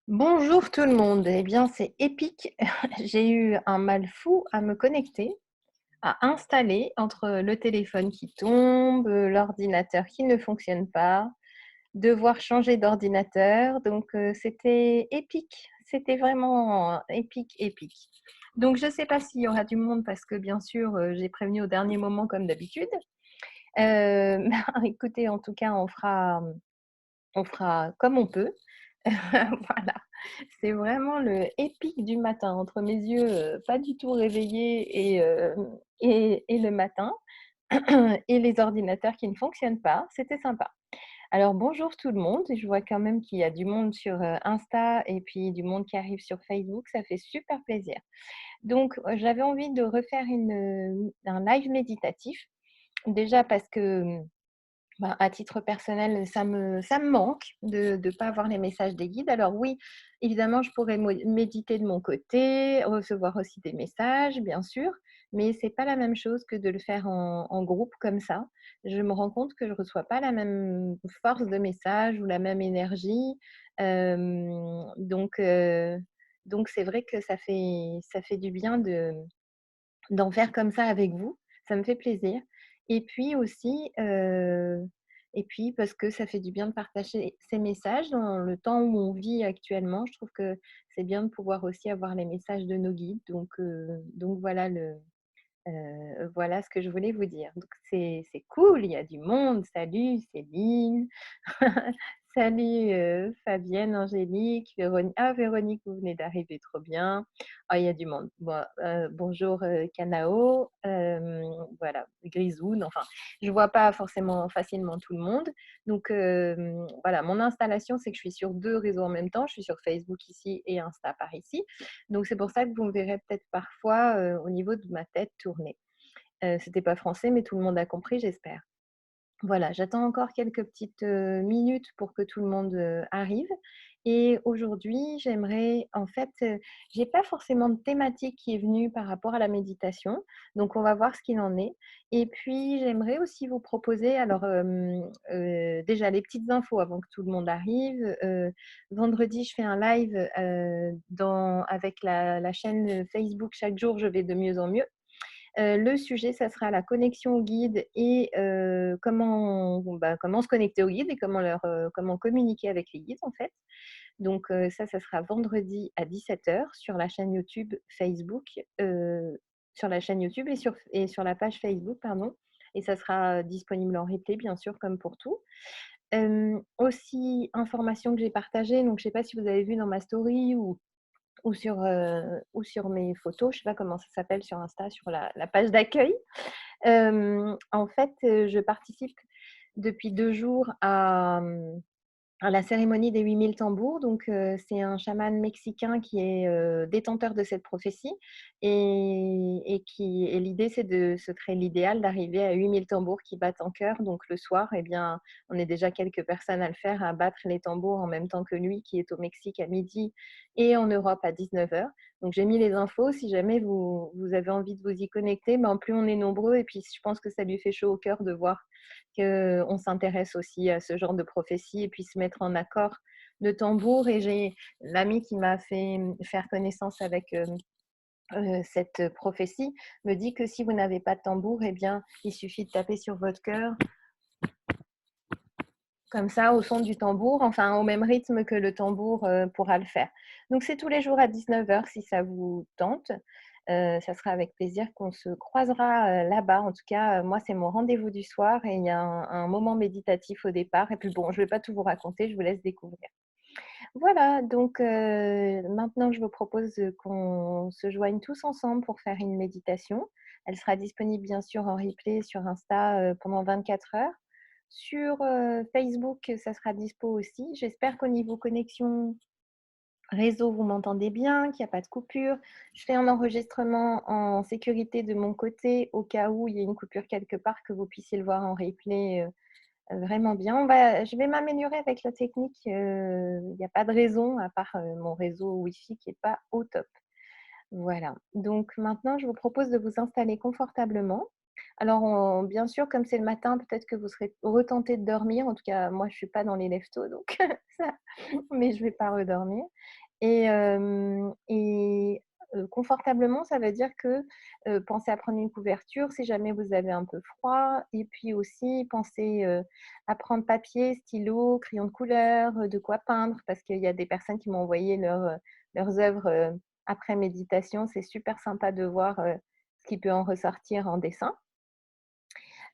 Bonjour tout le monde. Eh bien, c'est épique. J'ai eu un mal fou à me connecter, à installer entre le téléphone qui tombe, l'ordinateur qui ne fonctionne pas, devoir changer d'ordinateur. Donc, c'était épique. C'était vraiment épique, épique. Donc, je ne sais pas s'il y aura du monde parce que, bien sûr, j'ai prévenu au dernier moment comme d'habitude. Écoutez, en tout cas, on fera comme on peut. Voilà, c'est vraiment le épique du matin entre mes yeux, pas du tout réveillés et le matin et les ordinateurs qui ne fonctionnent pas, c'était sympa. Alors bonjour tout le monde, je vois quand même qu'il y a du monde sur, Insta et puis du monde qui arrive sur Facebook, ça fait super plaisir. Donc, j'avais envie de refaire un live méditatif. Déjà parce que, bah, à titre personnel, ça me manque de ne pas avoir les messages des guides. Alors oui, évidemment, je pourrais méditer de mon côté, recevoir aussi des messages, bien sûr, mais c'est pas la même chose que de le faire en groupe comme ça. Je me rends compte que je reçois pas la même force de message ou la même énergie. Donc c'est vrai que ça fait du bien d'en faire comme ça avec vous, ça me fait plaisir. Et puis aussi, et puis parce que ça fait du bien de partager ces messages dans le temps où on vit actuellement. Je trouve que c'est bien de pouvoir aussi avoir les messages de nos guides. Donc voilà ce que je voulais vous dire. Donc c'est cool, il y a du monde. Salut Céline. Salut, Fabienne, Angélique, Véronique. Ah Véronique, vous venez d'arriver, trop bien. Ah, il y a du monde. Bon, bonjour, Kanao, voilà, Grisoun, enfin, je vois pas forcément facilement tout le monde. Donc voilà, mon installation, c'est que je suis sur 2 réseaux en même temps. Je suis sur Facebook ici et Insta par ici. Donc c'est pour ça que vous me verrez peut-être parfois, au niveau de ma tête tourner. C'était pas français, mais tout le monde a compris, j'espère. Voilà, j'attends encore quelques petites, minutes pour que tout le monde, arrive et aujourd'hui, j'aimerais en fait, j'ai pas forcément de thématique qui est venue par rapport à la méditation, donc on va voir ce qu'il en est et puis j'aimerais aussi vous proposer alors, déjà les petites infos avant que tout le monde arrive, vendredi, je fais un live, avec la chaîne, Facebook «Chaque jour, je vais de mieux en mieux». Le sujet, ça sera la connexion au guide et comment se connecter au guide et comment communiquer avec les guides, en fait. Donc ça sera vendredi à 17h sur la chaîne YouTube Facebook, sur la chaîne YouTube et sur la page Facebook, pardon, et ça sera disponible en replay, bien sûr, comme pour tout. Aussi, information que j'ai partagée, donc je ne sais pas si vous avez vu dans ma story ou sur mes photos, je ne sais pas comment ça s'appelle sur Insta, sur la page d'accueil. En fait, je participe depuis 2 jours à la cérémonie des 8000 tambours. Donc, c'est un chaman mexicain qui est, détenteur de cette prophétie et l'idée, c'est de se créer l'idéal d'arriver à 8000 tambours qui battent en chœur. Donc le soir, eh bien, on est déjà quelques personnes à le faire, à battre les tambours en même temps que lui qui est au Mexique à midi et en Europe à 19h. Donc j'ai mis les infos si jamais vous avez envie de vous y connecter. Ben, plus on est nombreux et puis je pense que ça lui fait chaud au cœur de voir qu'on s'intéresse aussi à ce genre de prophétie et puis se mettre en accord de tambour. Et j'ai l'ami qui m'a fait faire connaissance avec cette prophétie me dit que si vous n'avez pas de tambour, eh bien, il suffit de taper sur votre cœur comme ça au son du tambour, enfin au même rythme que le tambour pourra le faire. Donc c'est tous les jours à 19h si ça vous tente. Ça sera avec plaisir qu'on se croisera là-bas. En tout cas, moi, c'est mon rendez-vous du soir et il y a un moment méditatif au départ. Et puis bon, je ne vais pas tout vous raconter, je vous laisse découvrir. Voilà, donc maintenant, je vous propose qu'on se joigne tous ensemble pour faire une méditation. Elle sera disponible bien sûr en replay sur Insta pendant 24 heures. Sur Facebook, ça sera dispo aussi. J'espère qu'au niveau connexion réseau, vous m'entendez bien, qu'il n'y a pas de coupure. Je fais un enregistrement en sécurité de mon côté au cas où il y a une coupure quelque part, que vous puissiez le voir en replay vraiment bien. Je vais m'améliorer avec la technique. Il n'y a pas de raison, à part mon réseau Wi-Fi qui n'est pas au top. Voilà. Donc maintenant, je vous propose de vous installer confortablement. Alors bien sûr, comme c'est le matin, peut-être que vous serez retenté de dormir. En tout cas, moi, je suis pas dans les lève-tôt, donc ça mais je vais pas redormir confortablement, ça veut dire que, pensez à prendre une couverture si jamais vous avez un peu froid et puis aussi pensez, à prendre papier, stylo, crayon de couleur, de quoi peindre parce qu'il y a des personnes qui m'ont envoyé leurs œuvres, après méditation. C'est super sympa de voir, ce qui peut en ressortir en dessin.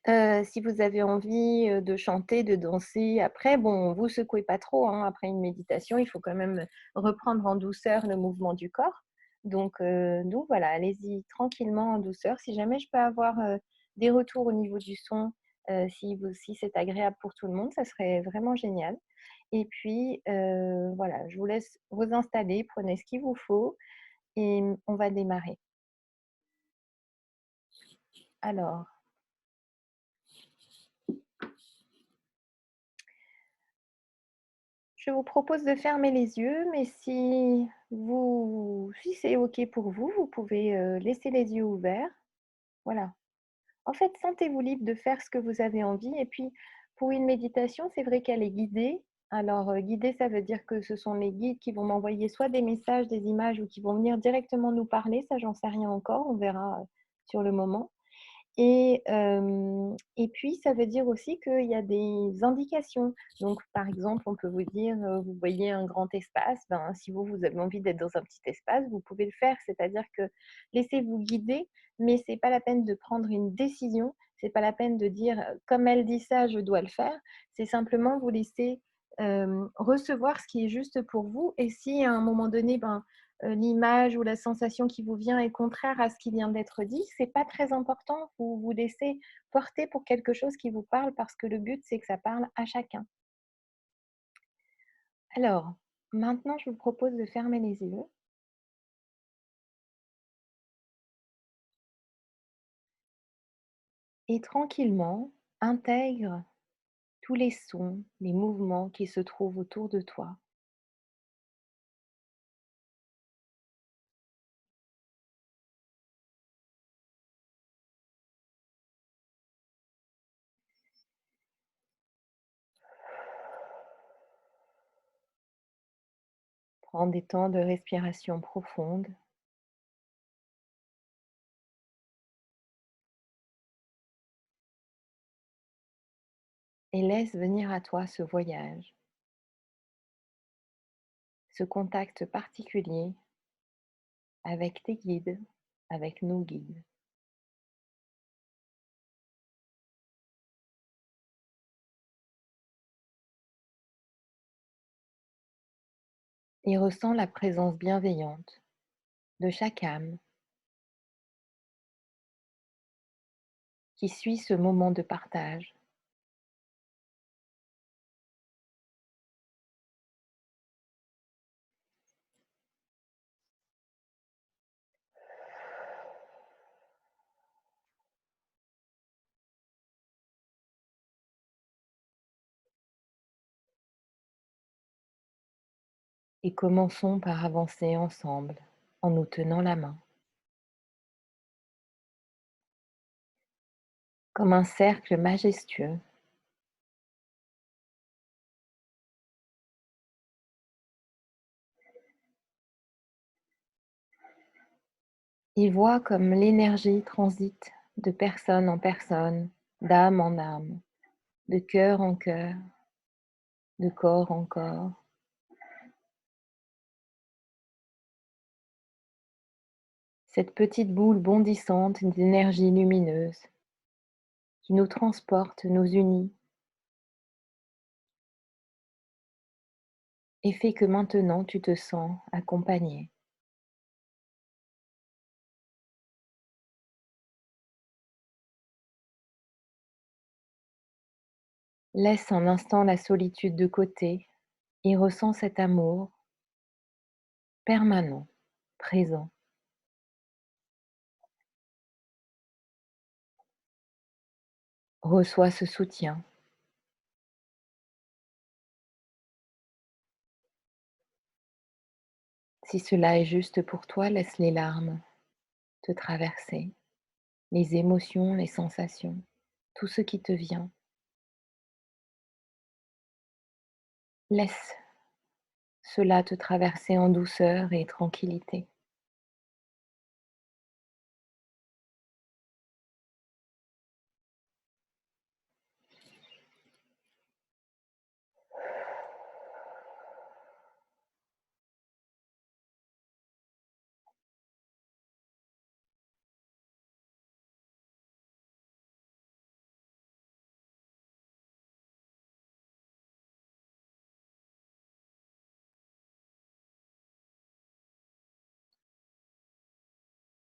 Si vous avez envie, de chanter, de danser après, bon, vous secouez pas trop, hein, après une méditation, il faut quand même reprendre en douceur le mouvement du corps. Donc voilà, allez-y tranquillement en douceur. Si jamais je peux avoir, des retours au niveau du son, si c'est agréable pour tout le monde, ça serait vraiment génial et puis, voilà, je vous laisse vous installer, prenez ce qu'il vous faut et on va démarrer. Alors je vous propose de fermer les yeux, mais si c'est OK pour vous, vous pouvez, laisser les yeux ouverts. Voilà. En fait, sentez-vous libre de faire ce que vous avez envie et puis pour une méditation, c'est vrai qu'elle est guidée. Alors, guidée, ça veut dire que ce sont les guides qui vont m'envoyer soit des messages, des images ou qui vont venir directement nous parler. Ça, j'en sais rien encore, on verra, sur le moment. Et puis ça veut dire aussi qu'il y a des indications. Donc par exemple, on peut vous dire, vous voyez un grand espace, ben, si vous avez envie d'être dans un petit espace, vous pouvez le faire. C'est-à-dire que laissez-vous guider, mais c'est pas la peine de prendre une décision, c'est pas la peine de dire, «Comme elle dit ça, je dois le faire». C'est simplement vous laisser, recevoir ce qui est juste pour vous et si à un moment donné, ben, l'image ou la sensation qui vous vient est contraire à ce qui vient d'être dit, c'est pas très important. Vous vous laissez porter pour quelque chose qui vous parle parce que le but, c'est que ça parle à chacun. Alors, maintenant, je vous propose de fermer les yeux et tranquillement, intègre tous les sons, les mouvements qui se trouvent autour de toi. Prends des temps de respiration profonde et laisse venir à toi ce voyage, ce contact particulier avec tes guides, avec nos guides. Et ressens la présence bienveillante de chaque âme qui suit ce moment de partage. Et commençons par avancer ensemble en nous tenant la main, comme un cercle majestueux. Et vois comme l'énergie transite de personne en personne, d'âme en âme, de cœur en cœur, de corps en corps. Cette petite boule bondissante d'énergie lumineuse qui nous transporte, nous unit et fait que maintenant tu te sens accompagné. Laisse un instant la solitude de côté et ressens cet amour permanent, présent. Reçois ce soutien. Si cela est juste pour toi, laisse les larmes te traverser. les émotions, les sensations, tout ce qui te vient. Laisse cela te traverser en douceur et tranquillité.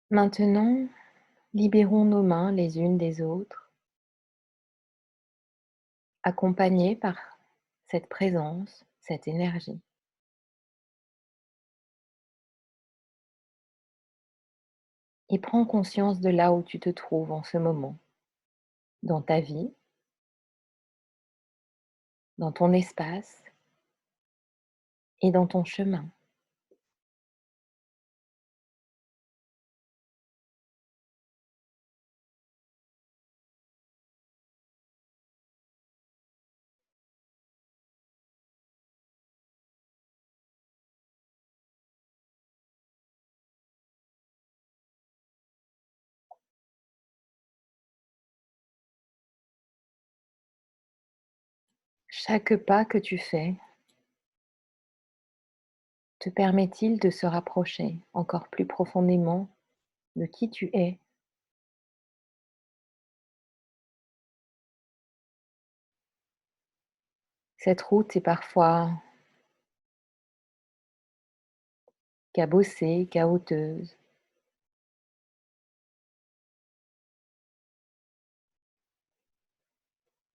Maintenant, libérons nos mains les unes des autres, accompagnées par cette présence, cette énergie. Et prends conscience de là où tu te trouves en ce moment, dans ta vie, dans ton espace et dans ton chemin. Chaque pas que tu fais te permet-il de se rapprocher encore plus profondément de qui tu es? Cette route est parfois cabossée, chaoteuse,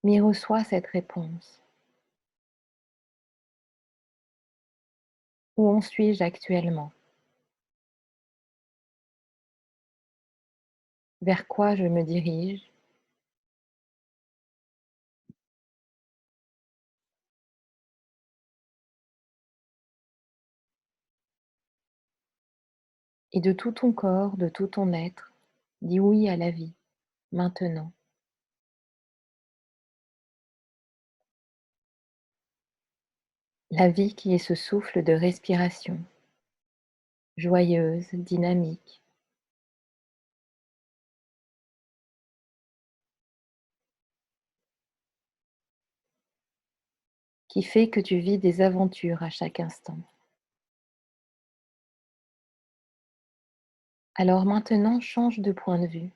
mais reçois cette réponse. Où en suis-je actuellement? Vers quoi je me dirige? Et de tout ton corps, de tout ton être, dis oui à la vie, maintenant. La vie qui est ce souffle de respiration, joyeuse, dynamique, qui fait que tu vis des aventures à chaque instant. Alors maintenant, change de point de vue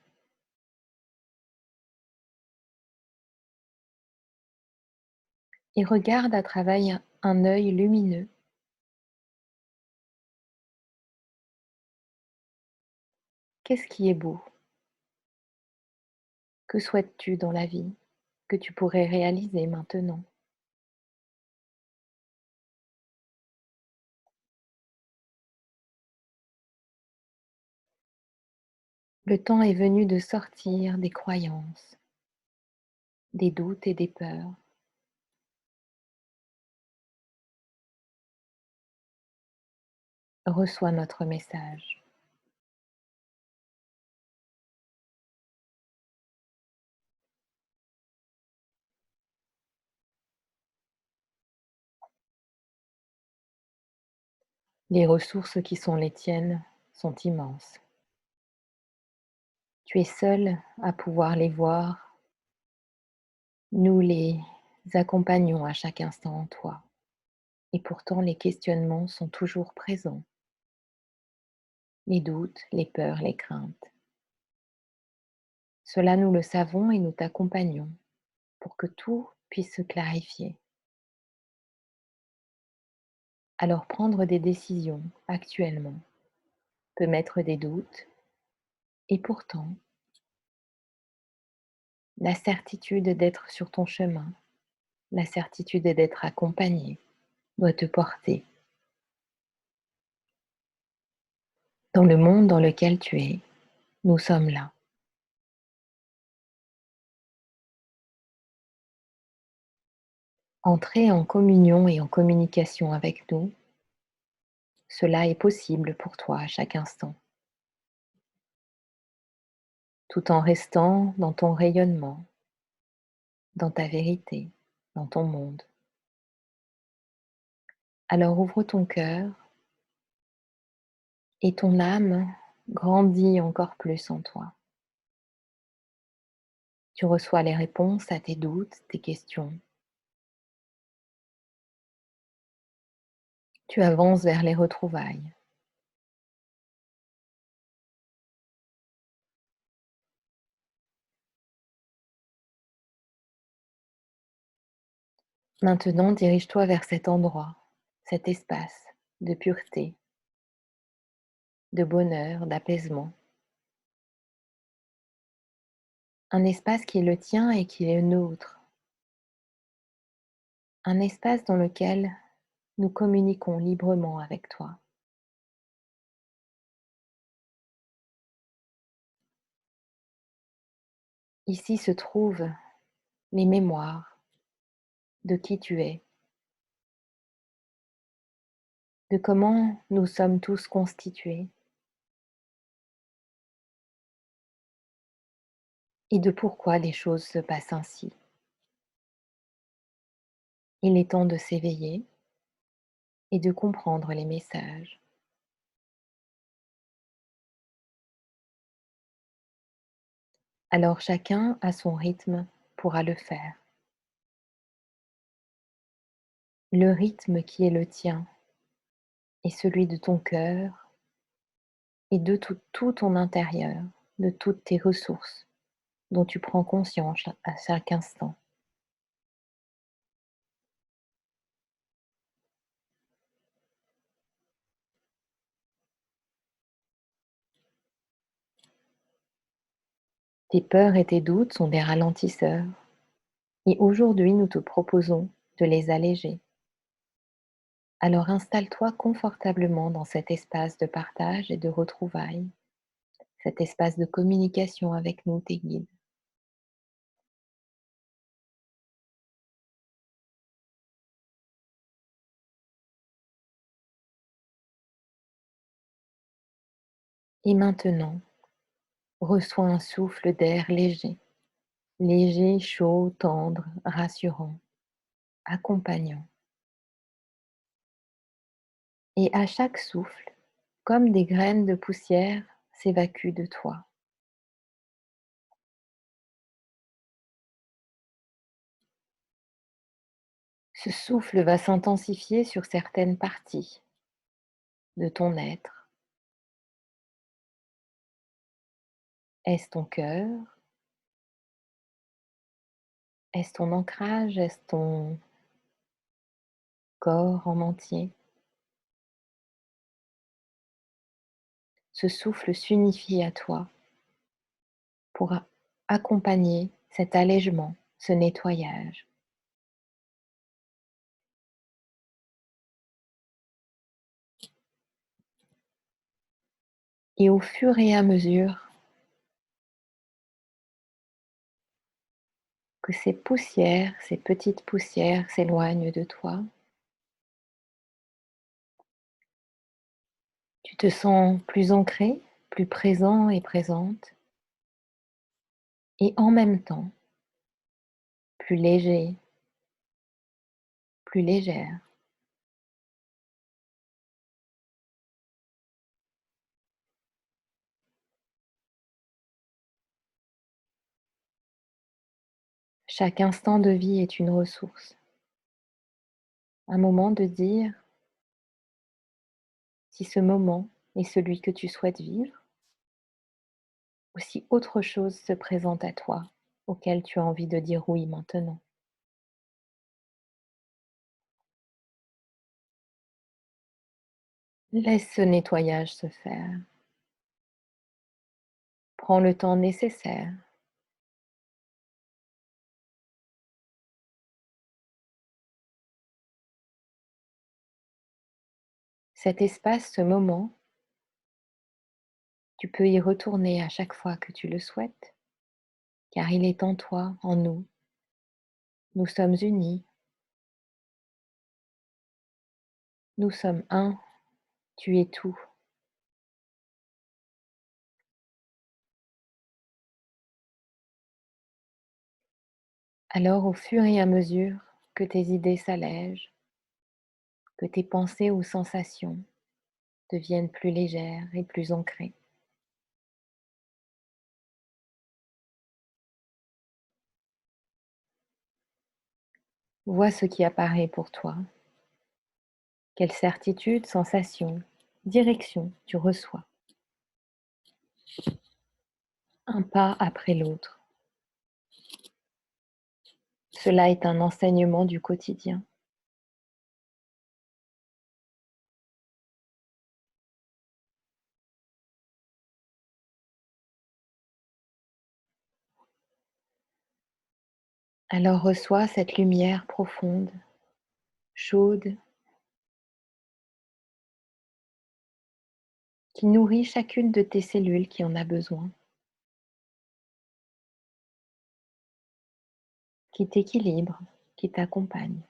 et regarde à travers un œil lumineux. Qu'est-ce qui est beau? Que souhaites-tu dans la vie que tu pourrais réaliser maintenant? Le temps est venu de sortir des croyances, des doutes et des peurs. Reçois notre message. Les ressources qui sont les tiennes sont immenses. Tu es seul à pouvoir les voir. Nous les accompagnons à chaque instant en toi. Et pourtant, les questionnements sont toujours présents. Les doutes, les peurs, les craintes. Cela, nous le savons et nous t'accompagnons pour que tout puisse se clarifier. Alors prendre des décisions actuellement peut mettre des doutes et pourtant la certitude d'être sur ton chemin, la certitude d'être accompagné doit te porter dans le monde dans lequel tu es. Nous sommes là. Entrer en communion et en communication avec nous, cela est possible pour toi à chaque instant. tout en restant dans ton rayonnement, dans ta vérité, dans ton monde. Alors ouvre ton cœur et ton âme grandit encore plus en toi. Tu reçois les réponses à tes doutes, tes questions. Tu avances vers les retrouvailles. Maintenant, dirige-toi vers cet endroit, cet espace de pureté, de bonheur, d'apaisement. Un espace qui est le tien et qui est le nôtre. Un espace dans lequel nous communiquons librement avec toi. Ici se trouvent les mémoires de qui tu es, de comment nous sommes tous constitués et de pourquoi les choses se passent ainsi. Il est temps de s'éveiller et de comprendre les messages. Alors chacun à son rythme pourra le faire. Le rythme qui est le tien est celui de ton cœur et de tout ton intérieur, de toutes tes ressources dont tu prends conscience à chaque instant. Tes peurs et tes doutes sont des ralentisseurs et aujourd'hui nous te proposons de les alléger. Alors installe-toi confortablement dans cet espace de partage et de retrouvailles, cet espace de communication avec nous, tes guides. Et maintenant, reçois un souffle d'air léger, léger, chaud, tendre, rassurant, accompagnant. Et à chaque souffle, comme des graines de poussière s'évacuent de toi. Ce souffle va s'intensifier sur certaines parties de ton être. Est-ce ton cœur? Est-ce ton ancrage? Est-ce ton corps en entier? Ce souffle s'unifie à toi pour accompagner cet allègement, ce nettoyage. Et au fur et à mesure que ces poussières, ces petites poussières s'éloignent de toi, tu te sens plus ancré, plus présent et présente, et en même temps plus léger, plus légère. Chaque instant de vie est une ressource. Un moment de dire si ce moment est celui que tu souhaites vivre ou si autre chose se présente à toi auquel tu as envie de dire oui maintenant. Laisse ce nettoyage se faire. Prends le temps nécessaire. Cet espace, ce moment, tu peux y retourner à chaque fois que tu le souhaites, car il est en toi, en nous. Nous sommes unis, nous sommes un, tu es tout. Alors, au fur et à mesure que tes idées s'allègent, que tes pensées ou sensations deviennent plus légères et plus ancrées, vois ce qui apparaît pour toi, quelle certitude, sensation, direction tu reçois, un pas après l'autre. Cela est un enseignement du quotidien. Alors reçois cette lumière profonde, chaude, qui nourrit chacune de tes cellules qui en a besoin, qui t'équilibre, qui t'accompagne.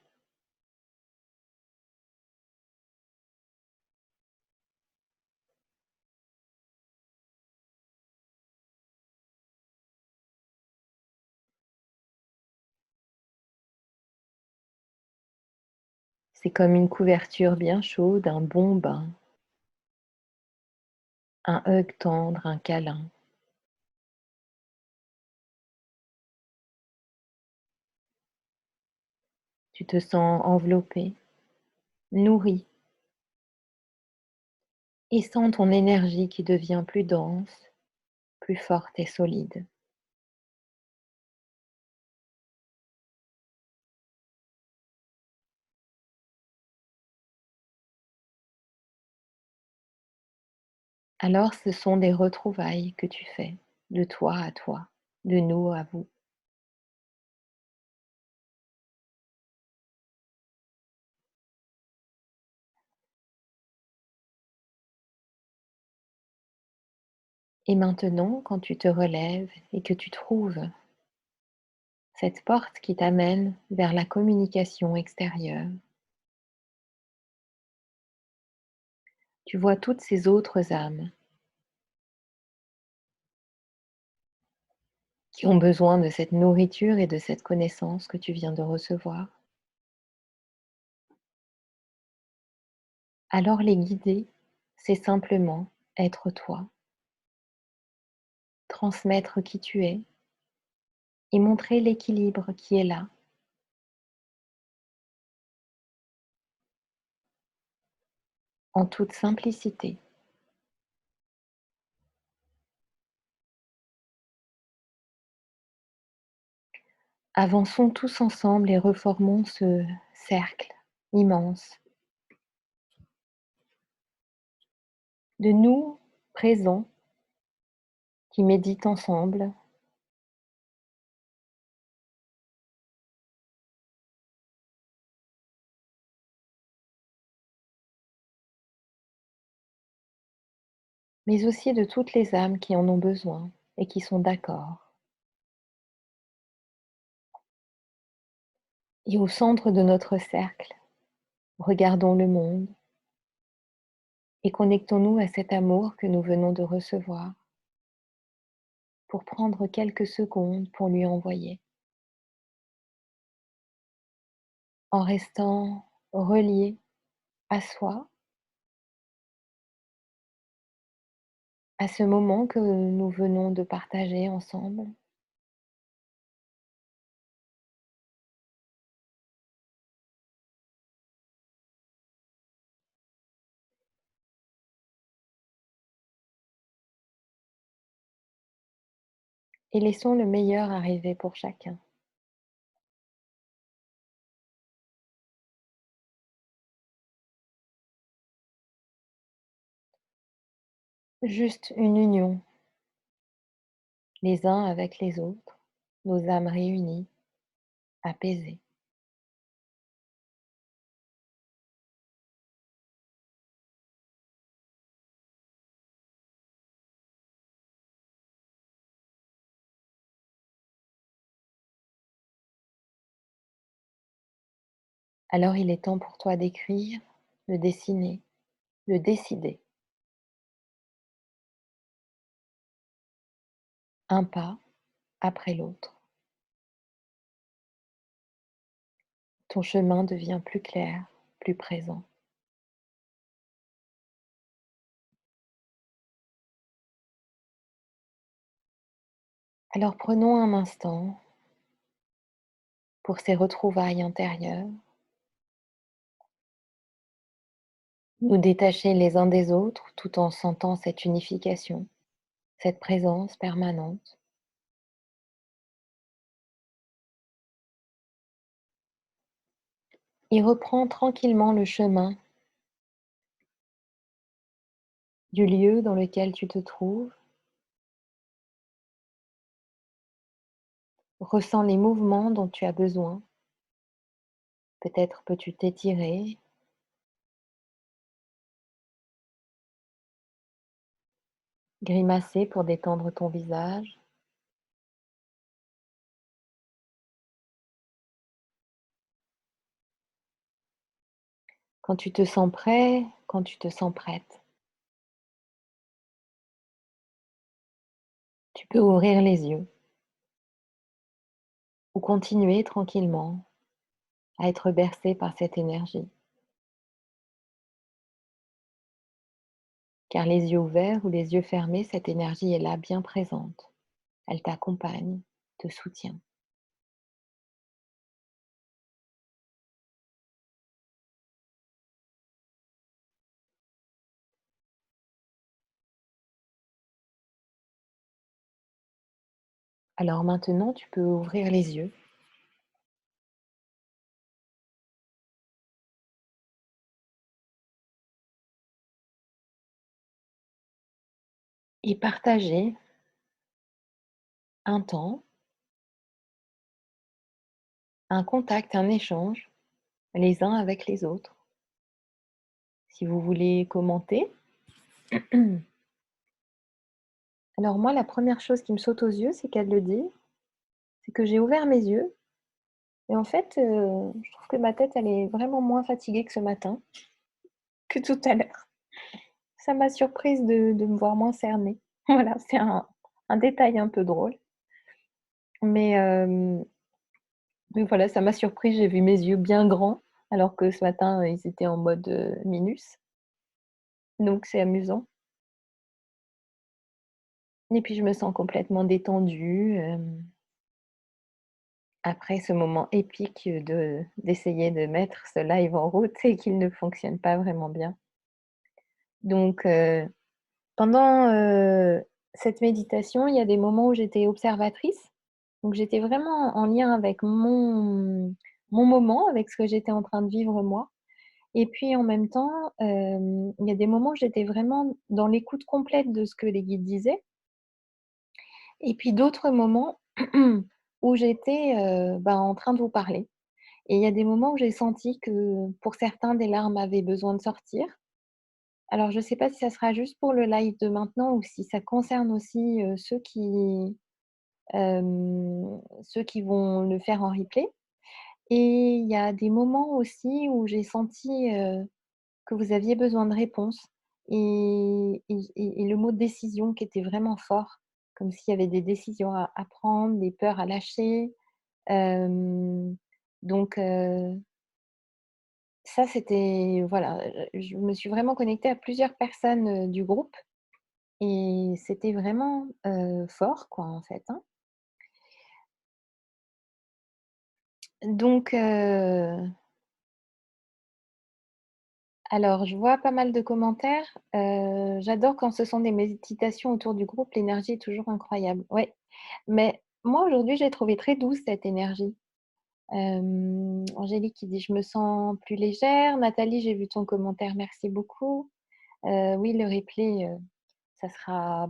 C'est comme une couverture bien chaude, un bon bain, un hug tendre, un câlin. Tu te sens enveloppé, nourri, et sens ton énergie qui devient plus dense, plus forte et solide. Alors ce sont des retrouvailles que tu fais, de toi à toi, de nous à vous. Et maintenant, quand tu te relèves et que tu trouves cette porte qui t'amène vers la communication extérieure, tu vois toutes ces autres âmes qui ont besoin de cette nourriture et de cette connaissance que tu viens de recevoir. Alors les guider, c'est simplement être toi, transmettre qui tu es et montrer l'équilibre qui est là, en toute simplicité. Avançons tous ensemble et reformons ce cercle immense de nous présents qui méditent ensemble, mais aussi de toutes les âmes qui en ont besoin et qui sont d'accord. Et au centre de notre cercle, regardons le monde et connectons-nous à cet amour que nous venons de recevoir pour prendre quelques secondes pour lui envoyer, en restant relié à soi, à ce moment que nous venons de partager ensemble. Et laissons le meilleur arriver pour chacun. Juste une union, les uns avec les autres, nos âmes réunies, apaisées. Alors il est temps pour toi d'écrire, de dessiner, de décider, un pas après l'autre. ton chemin devient plus clair, plus présent. Alors prenons un instant pour ces retrouvailles intérieures, nous détacher les uns des autres tout en sentant cette unification, cette présence permanente. Et reprends tranquillement le chemin du lieu dans lequel tu te trouves. Ressens les mouvements dont tu as besoin. Peut-être peux-tu t'étirer, grimacer pour détendre ton visage. Quand tu te sens prêt, quand tu te sens prête, tu peux ouvrir les yeux ou continuer tranquillement à être bercé par cette énergie. Car les yeux ouverts ou les yeux fermés, cette énergie est là, bien présente. Elle t'accompagne, te soutient. Alors maintenant, tu peux ouvrir les yeux et partager un temps, un contact, un échange, les uns avec les autres. Si vous voulez commenter. Alors moi, la première chose qui me saute aux yeux, c'est qu'elle le dit, c'est que j'ai ouvert mes yeux et en fait, je trouve que ma tête, elle est vraiment moins fatiguée que ce matin, que tout à l'heure. Ça m'a surprise de me voir moins cernée. Voilà, c'est un détail un peu drôle, mais mais voilà, ça m'a surprise. J'ai vu mes yeux bien grands, alors que ce matin, ils étaient en mode, minus, donc c'est amusant et puis je me sens complètement détendue, après ce moment épique, d'essayer de mettre ce live en route et qu'il ne fonctionne pas vraiment bien. Donc pendant, cette méditation, il y a des moments où j'étais observatrice, donc j'étais vraiment en lien avec mon moment, avec ce que j'étais en train de vivre moi et puis en même temps, il y a des moments où j'étais vraiment dans l'écoute complète de ce que les guides disaient et puis d'autres moments où j'étais, en train de vous parler et il y a des moments où j'ai senti que, pour certains, des larmes avaient besoin de sortir. Alors je ne sais pas si ça sera juste pour le live de maintenant ou si ça concerne aussi, ceux qui vont le faire en replay et il y a des moments aussi où j'ai senti, que vous aviez besoin de réponses et le mot décision qui était vraiment fort, comme s'il y avait des décisions à prendre, des peurs à lâcher. Hem, donc ça c'était voilà, je me suis vraiment connectée à plusieurs personnes, du groupe et c'était vraiment, fort quoi, en fait, hein. Donc alors je vois pas mal de commentaires. J'adore quand ce sont des méditations autour du groupe, l'énergie est toujours incroyable. Ouais, mais moi aujourd'hui, j'ai trouvé très douce cette énergie. Angélique qui dit: «Je me sens plus légère». Nathalie, j'ai vu ton commentaire, merci beaucoup. Oui, le replay, ça sera,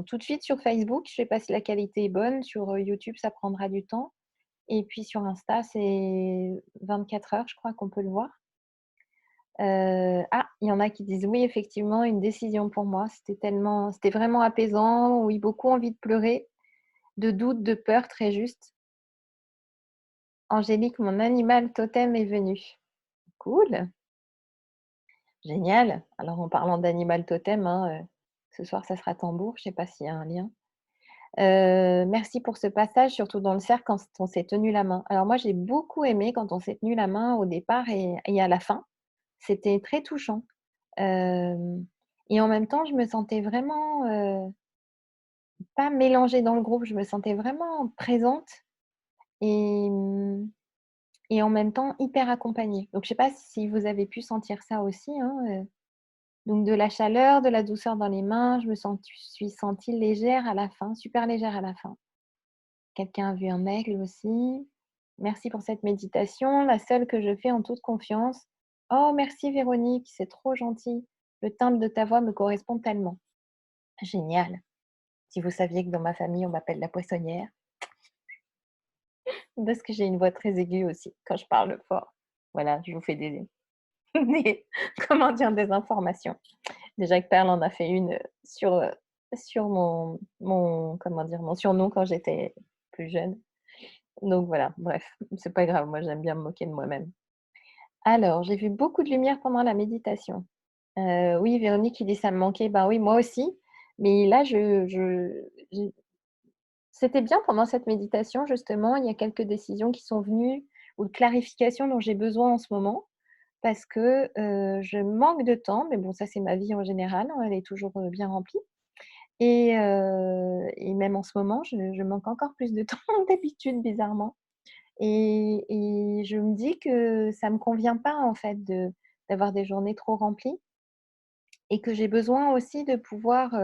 tout de suite sur Facebook. Je sais pas si la qualité est bonne. Sur, YouTube, ça prendra du temps et puis sur Insta, c'est 24 heures, je crois qu'on peut le voir. Il y en a qui disent: «Oui, effectivement, une décision pour moi. C'était vraiment apaisant. Oui, beaucoup envie de pleurer, de doute, de peur, très juste. Angélique, mon animal totem est venu». Cool, génial. Alors en parlant d'animal totem, hein, ce soir, ça sera tambour, je sais pas s'il y a un lien. Merci pour ce passage, surtout dans le cercle quand on s'est tenu la main. Alors moi, j'ai beaucoup aimé quand on s'est tenu la main au départ et à la fin. C'était très touchant. Hem et en même temps, je me sentais vraiment, pas mélangée dans le groupe, je me sentais vraiment présente et et en même temps hyper accompagnée. Donc je sais pas si vous avez pu sentir ça aussi, hein, donc de la chaleur, de la douceur dans les mains, je me suis sentie légère à la fin, super légère à la fin. Quelqu'un a vu un aigle aussi. Merci pour cette méditation, la seule que je fais en toute confiance. Oh merci Véronique, c'est trop gentil. Le timbre de ta voix me correspond tellement. Génial. Si vous saviez que dans ma famille, on m'appelle la poissonnière, parce que j'ai une voix très aiguë aussi quand je parle fort. Voilà, je vous fais des comment dire? Des informations. Déjà que Perle en a fait une, sur mon comment dire? Mon surnom quand j'étais plus jeune. Donc voilà, bref, c'est pas grave, moi j'aime bien me moquer de moi-même. Alors, j'ai vu beaucoup de lumière pendant la méditation. Oui, Véronique qui dit: «Ça me manquait». Ben oui, moi aussi, mais là j'ai c'était bien pendant cette méditation justement, il y a quelques décisions qui sont venues ou de clarifications dont j'ai besoin en ce moment parce que, je manque de temps, mais bon ça c'est ma vie en général, hein, elle est toujours, bien remplie et même en ce moment, je manque encore plus de temps d'habitude bizarrement et je me dis que ça me convient pas en fait d'avoir des journées trop remplies et que j'ai besoin aussi de pouvoir,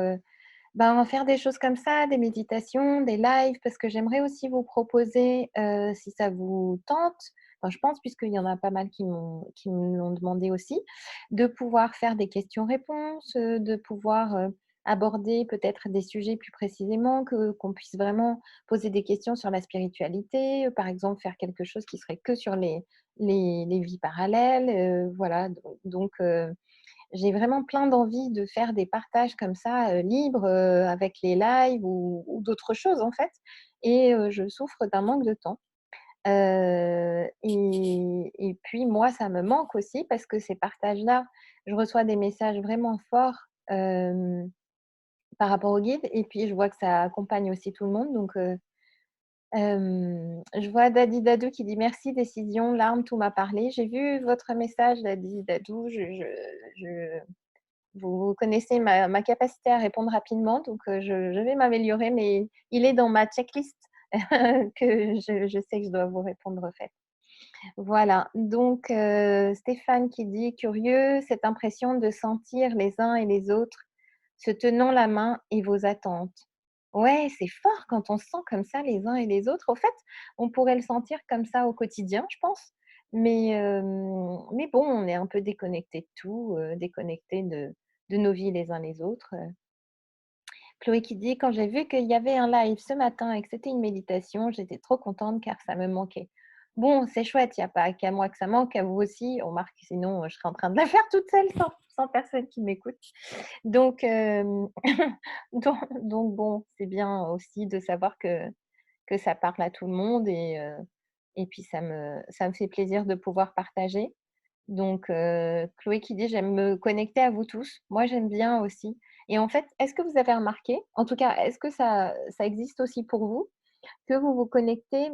ben, faire des choses comme ça, des méditations, des lives, parce que j'aimerais aussi vous proposer, si ça vous tente, enfin je pense puisqu'il y en a pas mal qui me l'ont demandé aussi, de pouvoir faire des questions-réponses, de pouvoir, aborder peut-être des sujets plus précisément, que qu'on puisse vraiment poser des questions sur la spiritualité, par exemple faire quelque chose qui serait que sur les vies parallèles, voilà j'ai vraiment plein d'envie de faire des partages comme ça, libres, avec les lives ou d'autres choses, en fait et je souffre d'un manque de temps. Et puis moi, ça me manque aussi parce que ces partages-là, je reçois des messages vraiment forts, par rapport au guide et puis je vois que ça accompagne aussi tout le monde donc je vois Dadi Dadou qui dit: «Merci, décision, larmes, tout m'a parlé». J'ai vu votre message Dadi Dadou, je vous connaissez ma capacité à répondre rapidement, donc je vais m'améliorer, mais il est dans ma checklist que je sais que je dois vous répondre en fait. Voilà, donc Stéphane qui dit: «Curieux, cette impression de sentir les uns et les autres se tenant la main et vos attentes». Ouais, c'est fort quand on se sent comme ça les uns et les autres. Au fait, on pourrait le sentir comme ça au quotidien, je pense, mais bon, on est un peu déconnecté de tout, déconnecté de nos vies les uns les autres. Chloé qui dit: «Quand j'ai vu qu'il y avait un live ce matin et que c'était une méditation, j'étais trop contente car ça me manquait». Bon, c'est chouette, il y a pas qu'à moi que ça manque, à vous aussi. On remarque, sinon, je serais en train de la faire toute seule sans personne qui m'écoute. Donc donc bon, c'est bien aussi de savoir que ça parle à tout le monde et puis ça me fait plaisir de pouvoir partager. Donc Chloé qui dit: «J'aime me connecter à vous tous». Moi, j'aime bien aussi et en fait, est-ce que vous avez remarqué, en tout cas, est-ce que ça existe aussi pour vous, que vous vous connectez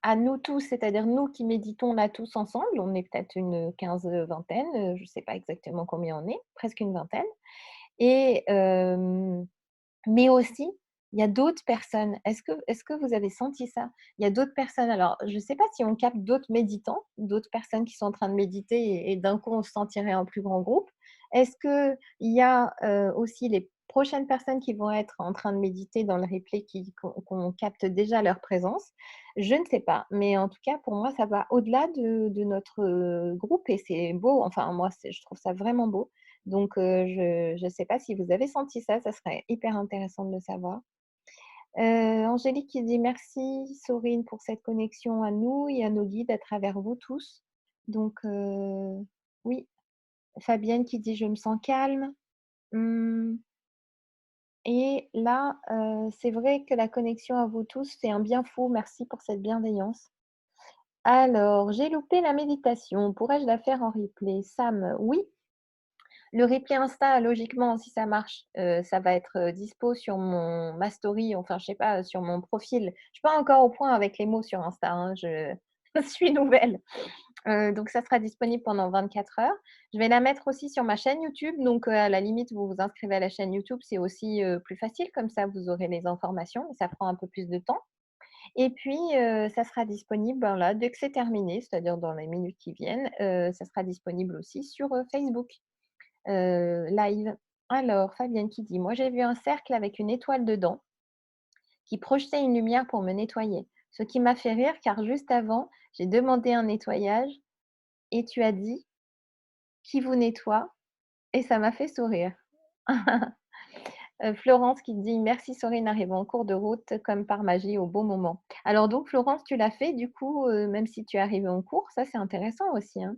à nous tous, c'est-à-dire nous qui méditons là tous ensemble, on est peut-être une vingtaine, je ne sais pas exactement combien on est, presque une vingtaine et mais aussi, il y a d'autres personnes. Est-ce que vous avez senti ça? Il y a d'autres personnes, alors je ne sais pas si on capte d'autres méditants, d'autres personnes qui sont en train de méditer et d'un coup on se sentirait en plus grand groupe. Est-ce qu'il y a, aussi les prochaines personnes qui vont être en train de méditer dans le replay qu'on capte déjà leur présence? Je ne sais pas, mais en tout cas pour moi ça va au-delà de notre, groupe et c'est beau, enfin moi je trouve ça vraiment beau. Donc je ne sais pas si vous avez senti ça, ça serait hyper intéressant de le savoir. Angélique qui dit: «Merci Sorine pour cette connexion à nous et à nos guides à travers vous tous». Donc oui. Fabienne qui dit: «Je me sens calme». Mmh et là, c'est vrai que la connexion à vous tous fait un bien fou. Merci pour cette bienveillance. Alors, j'ai loupé la méditation, pourrais-je la faire en replay? Sam: «Oui». Le replay Insta, logiquement, si ça marche, ça va être, dispo sur ma story, enfin, je sais pas, sur mon profil. Je suis pas encore au point avec les mots sur Insta, hein, je je suis nouvelle. Donc ça sera disponible pendant 24 heures. Je vais la mettre aussi sur ma chaîne YouTube, donc à la limite, vous vous inscrivez à la chaîne YouTube, c'est aussi, plus facile, comme ça vous aurez les informations, mais ça prend un peu plus de temps. Et puis, ça sera disponible, ben, là, dès que c'est terminé, c'est-à-dire dans les minutes qui viennent, ça sera disponible aussi sur, Facebook, live. Alors, Fabienne qui dit: «Moi, j'ai vu un cercle avec une étoile dedans qui projetait une lumière pour me nettoyer. Ce qui m'a fait rire car juste avant, j'ai demandé un nettoyage et tu as dit: "Qui vous nettoie?" et ça m'a fait sourire». Florence qui dit: «Merci Sorine, arrive en cours de route comme par magie au bon moment». Alors donc Florence, tu l'as fait du coup, même si tu es arrivée en cours, ça c'est intéressant aussi, hein.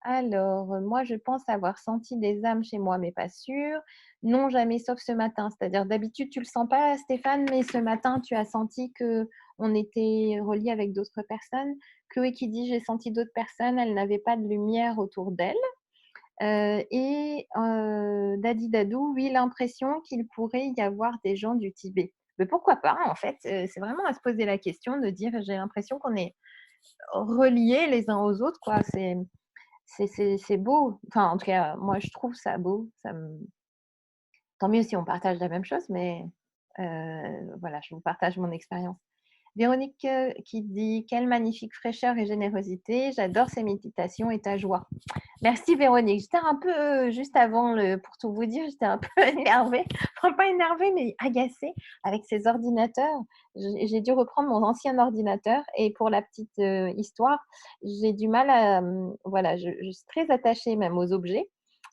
Alors, moi je pense avoir senti des âmes chez moi, mais pas sûr. Non, jamais, sauf ce matin. C'est-à-dire d'habitude tu le sens pas Stéphane, mais ce matin tu as senti qu'on était reliés avec d'autres personnes. Chloé qui dit: «J'ai senti d'autres personnes, elles n'avaient pas de lumière autour d'elles». Dadi Dadou, oui, l'impression qu'il pourrait y avoir des gens du Tibet. Mais pourquoi pas en fait? C'est vraiment à se poser la question de dire: «J'ai l'impression qu'on est reliés les uns aux autres, quoi». C'est beau. Enfin, en tout cas, moi je trouve ça beau. Tant mieux si on partage la même chose, mais voilà, je vous partage mon expérience. Véronique, qui dit: «Quelle magnifique fraîcheur et générosité, j'adore ces méditations et ta joie». Merci Véronique. J'étais un peu, juste avant pour tout vous dire, j'étais un peu énervée, enfin pas énervée, mais agacée avec ces ordinateurs. J'ai dû reprendre mon ancien ordinateur et pour la petite, histoire, j'ai du mal à, voilà, je suis très attachée même aux objets,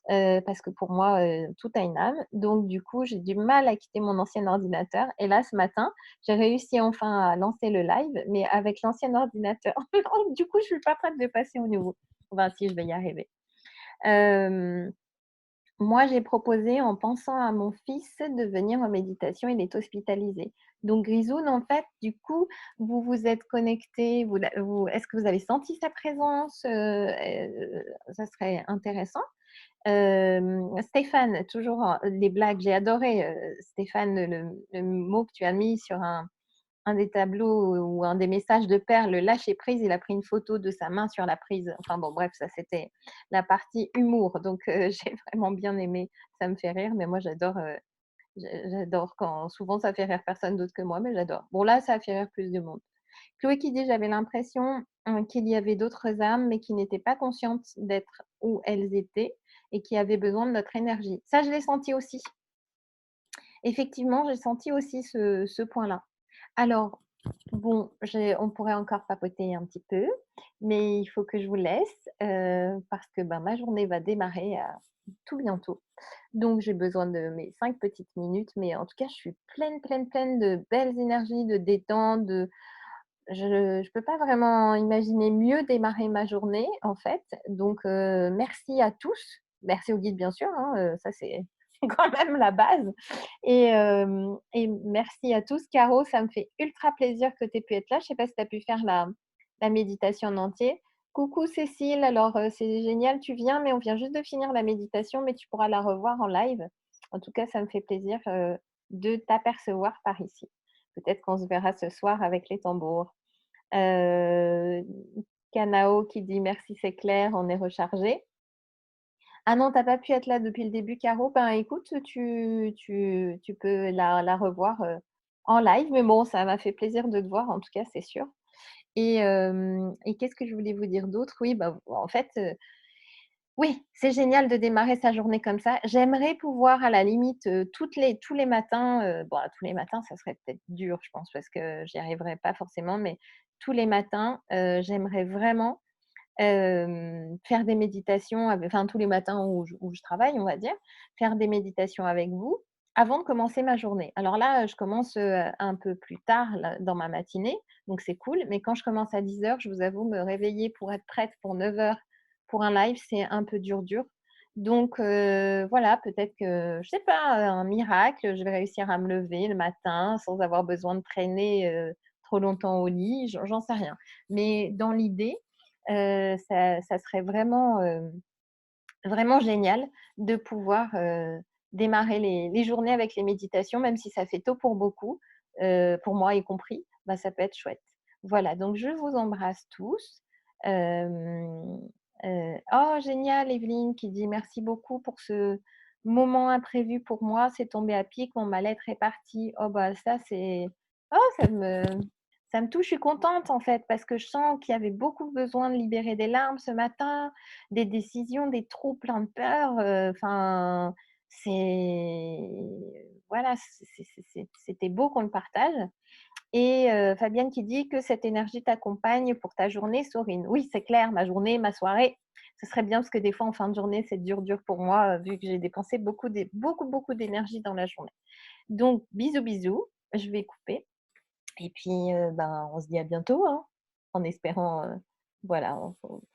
parce que pour moi, tout a une âme. Donc du coup, j'ai du mal à quitter mon ancien ordinateur et là, ce matin, j'ai réussi enfin à lancer le live, mais avec l'ancien ordinateur. Donc du coup, je suis pas prête de passer au nouveau. Enfin si, je vais y arriver. Hem, Moi, j'ai proposé en pensant à mon fils de venir en méditation, il est hospitalisé. Donc Grisoun, en fait, du coup, vous vous êtes connectés, est-ce que vous avez senti sa présence? Ça serait intéressant. Stéphane, toujours les blagues, j'ai adoré, Stéphane, le mot que tu as mis sur un des tableaux ou un des messages de Père, le lâcher prise, il a pris une photo de sa main sur la prise. Enfin bon, bref, ça c'était la partie humour. Donc j'ai vraiment bien aimé. Ça me fait rire, mais moi j'adore, j'adore quand souvent ça fait rire personne d'autre que moi, mais j'adore. Bon là, ça a fait rire plus de monde. Chloé qui dit: «J'avais l'impression, qu'il y avait d'autres âmes, mais qui n'étaient pas conscientes d'être où elles étaient et qui avaient besoin de notre énergie». Ça, je l'ai senti aussi. Effectivement, j'ai senti aussi ce point-là. Alors, bon, on pourrait encore papoter un petit peu, mais il faut que je vous laisse, parce que, ben, ma journée va démarrer, tout bientôt. Donc j'ai besoin de mes 5 petites minutes, mais en tout cas, je suis pleine, pleine, pleine de belles énergies, de détente, je peux pas vraiment imaginer mieux démarrer ma journée, en fait. Donc merci à tous. Merci au guide, bien sûr, hein, ça c'est quand même la base et merci à tous. Caro, ça me fait ultra plaisir que tu aies pu être là. Je sais pas si tu as pu faire la méditation en entier. Coucou Cécile, alors, c'est génial, tu viens, mais on vient juste de finir la méditation, mais tu pourras la revoir en live. En tout cas, ça me fait plaisir, de t'apercevoir par ici. Peut-être qu'on se verra ce soir avec les tambours. Heu, Kanao qui dit: «Merci, c'est clair, on est rechargé». Ah non, tu as pas pu être là depuis le début, Caro? Ben, écoute, tu peux la revoir, en live, mais bon, ça m'a fait plaisir de te voir, en tout cas, c'est sûr et qu'est-ce que je voulais vous dire d'autre? Oui, bah, en fait, oui, c'est génial de démarrer sa journée comme ça. J'aimerais pouvoir à la limite, tous les matins, bon, tous les matins, ça serait peut-être dur, je pense, parce que j'y arriverai pas forcément, mais tous les matins, j'aimerais vraiment, faire des méditations enfin, tous les matins où je travaille, on va dire, faire des méditations avec vous avant de commencer ma journée. Alors là, je commence, un peu plus tard là, dans ma matinée, donc c'est cool, mais quand je commence à 10 heures, je vous avoue, me réveiller pour être prête pour 9 heures pour un live, c'est un peu dur, dur. Donc voilà, peut-être que, je sais pas, un miracle, je vais réussir à me lever le matin sans avoir besoin de traîner, trop longtemps au lit, j'en sais rien. Mais dans l'idée, ça serait vraiment, Vraiment génial de pouvoir, démarrer les journées avec les méditations, même si ça fait tôt pour beaucoup, pour moi y compris, bah, ça peut être chouette. Voilà, donc je vous embrasse tous. Hem, oh génial, Evelyne qui dit: «Merci beaucoup pour ce moment imprévu pour moi, c'est tombé à pic, mon mal-être est parti». Oh bah, ça c'est oh ça me touche, je suis contente en fait, parce que je sens qu'il y avait beaucoup besoin de libérer des larmes ce matin, des décisions, des trous, plein de peurs, enfin, c'est voilà, c'était beau qu'on le partage et Fabienne qui dit que cette énergie t'accompagne pour ta journée, Sorine. Oui, c'est clair, ma journée, ma soirée, ce serait bien parce que des fois en fin de journée, c'est dur pour moi, vu que j'ai dépensé beaucoup d'énergie dans la journée. Donc bisous, bisous, je vais couper et puis, ben, on se dit à bientôt, hein, en espérant, voilà,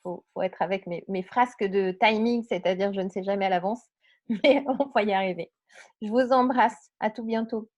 faut être avec mes frasques de timing, c'est-à-dire je ne sais jamais à l'avance, mais on va y arriver. Je vous embrasse, à tout bientôt.